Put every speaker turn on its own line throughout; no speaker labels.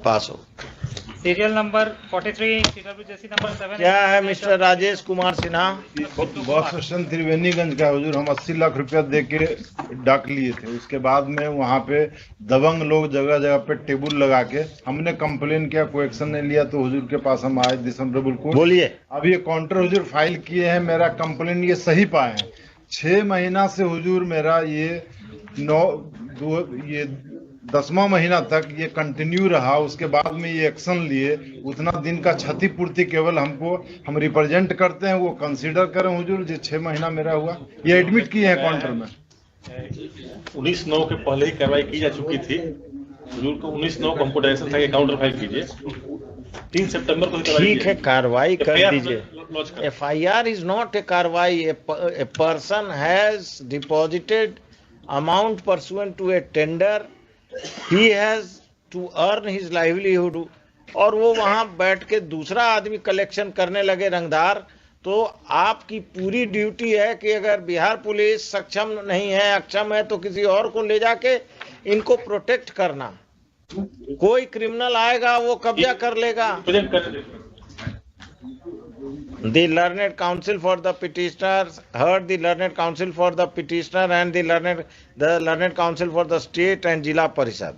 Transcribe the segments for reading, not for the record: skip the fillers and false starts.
पास हो।
Serial number 43 CWJC number 7।
क्या है mister Rajesh Kumar Sinha?
Bus station Triveniganj का हुजूर, हम 80 लाख रुपया दे के डाक लिए थे। उसके बाद में वहाँ पे दबंग लोग जगह जगह पे टेबल लगा के, हमने कंप्लेन किया, कोई एक्शन नहीं लिया, तो हुजूर के पास हम आए डिसम्बरेबल को।
बोलिए।
अब ये काउंटर हुजूर फाइल किए हैं, मेरा कंप्लेन ये सही पाए हैं। 6 महीना से हुजूर मेरा ये 10वां महीना तक ये कंटिन्यू रहा। उसके बाद में ये एक्शन लिए, उतना दिन का क्षतिपूर्ति केवल हमको, हम रिप्रेजेंट करते हैं, वो कंसीडर करें हुजूर। जो 6 महीना मेरा हुआ, ये एडमिट किए हैं काउंटर में।
19/9 के पहले ही कार्रवाई की जा चुकी थी हुजूर को। 19/9 को हमको डायरेक्शन था कि काउंटर फाइल कीजिए। 3 सितंबर को
ठीक है, कार्रवाई कर दीजिए। FIR is not a कार्रवाई। A person has deposited amount pursuant to a tender. He has to earn his livelihood। और वो वहां बैठ के दूसरा आदमी कलेक्शन करने लगे रंगदार। तो आपकी पूरी ड्यूटी है कि अगर बिहार पुलिस सक्षम नहीं है, अक्षम है, तो किसी और को ले जाके इनको प्रोटेक्ट करना। कोई क्रिमिनल आएगा वो कब्जा कर लेगा। The learned counsel for the petitioners heard the learned counsel for the petitioner and the learned counsel for the state and Jila Parishad.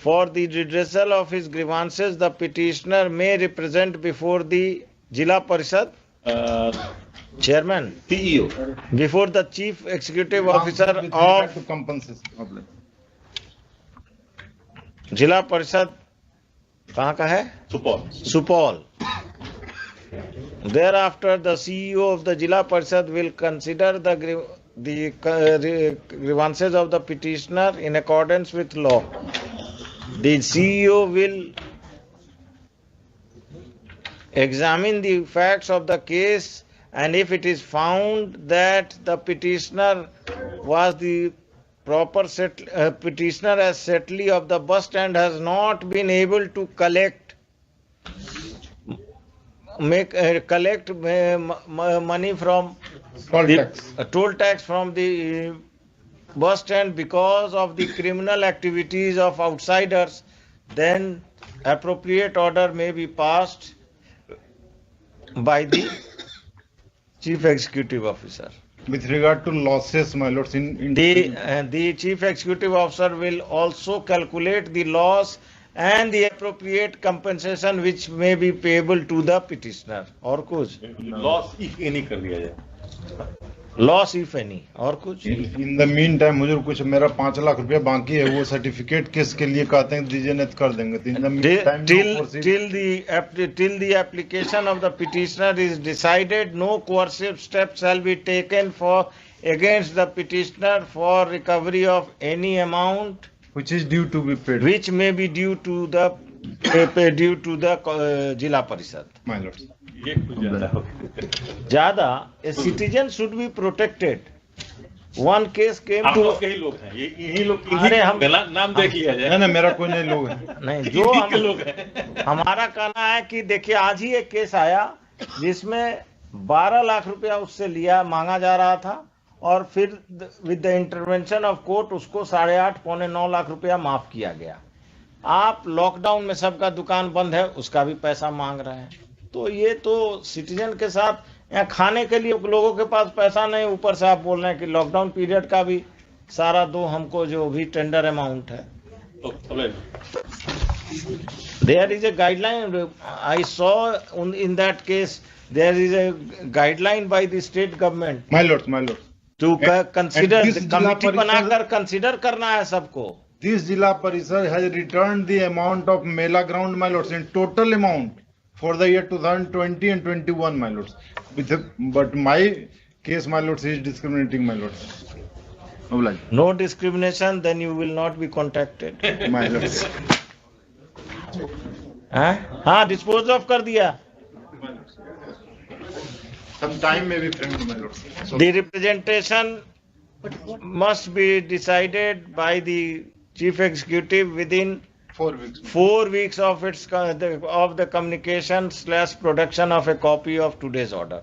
For the redressal of his grievances, the petitioner may represent before the Jila Parishad chairman,
CEO,
before the chief executive officer of
compensation
Jila Parishad। कहाँ का है? Supaul. Thereafter, the CEO of the Jila Parishad will consider the grievances of the petitioner in accordance with law. The CEO will examine the facts of the case, and if it is found that the petitioner was the proper petitioner as settlee of the bus stand has not been able to collect money from toll tax from the bus stand because of the criminal activities of outsiders, then appropriate order may be passed by the chief executive officer.
With regard to losses, my lords,
the chief executive officer will also calculate the loss and the appropriate compensation which may be payable to the petitioner. और कुछ?
Loss if any कर दिया जाए।
Loss if any। और कुछ?
In the meantime, मुझे कुछ मेरा 5 लाख रुपया बाकी है, वो सर्टिफिकेट केस के लिए कहते हैं दीजिए, नहीं कर देंगे।
Till the application of the petitioner is decided, no coercive steps shall be taken against the petitioner for recovery of any amount
which is due to be paid,
which may be due to the Jila Parishad.
My lords.
ज्यादा a citizen should be protected. One case came to
यही लोग हैं, यही लोग।
अरे हम
नाम देख लिया जाए।
नहीं, मेरा कोई नहीं लोग है।
नहीं, जो हम लोग हैं। हमारा कहना है कि देखिए, आज ही एक केस आया जिसमें 12 लाख रुपया उससे मांगा जा रहा था, और फिर with the intervention of court उसको 8.5 पौने 9 लाख रुपया माफ किया गया। आप लॉकडाउन में सबका दुकान बंद है, उसका भी पैसा मांग रहे हैं। तो ये तो सिटीजन के साथ, यहाँ खाने के लिए लोगों के पास पैसा नहीं, ऊपर से आप बोल रहे हैं कि लॉकडाउन पीरियड का भी सारा दो हमको जो भी टेंडर अमाउंट है। There is a guideline I saw in that case. There is a guideline by the state government.
My lords.
To consider, committee बनाकर consider करना है सबको।
This Jila Parishad has returned the amount of Mela ground, my lords, in total amount for the year 2020 and 21, my lords. But my case, my lords, is discriminating, my lords.
No discrimination, then you will not be contacted.
My lords.
हाँ, dispose of कर दिया।
Some time may be framed, my lords. So,
the representation must be decided by the chief executive within
4 weeks.
4 weeks of the communication / production of a copy of today's order.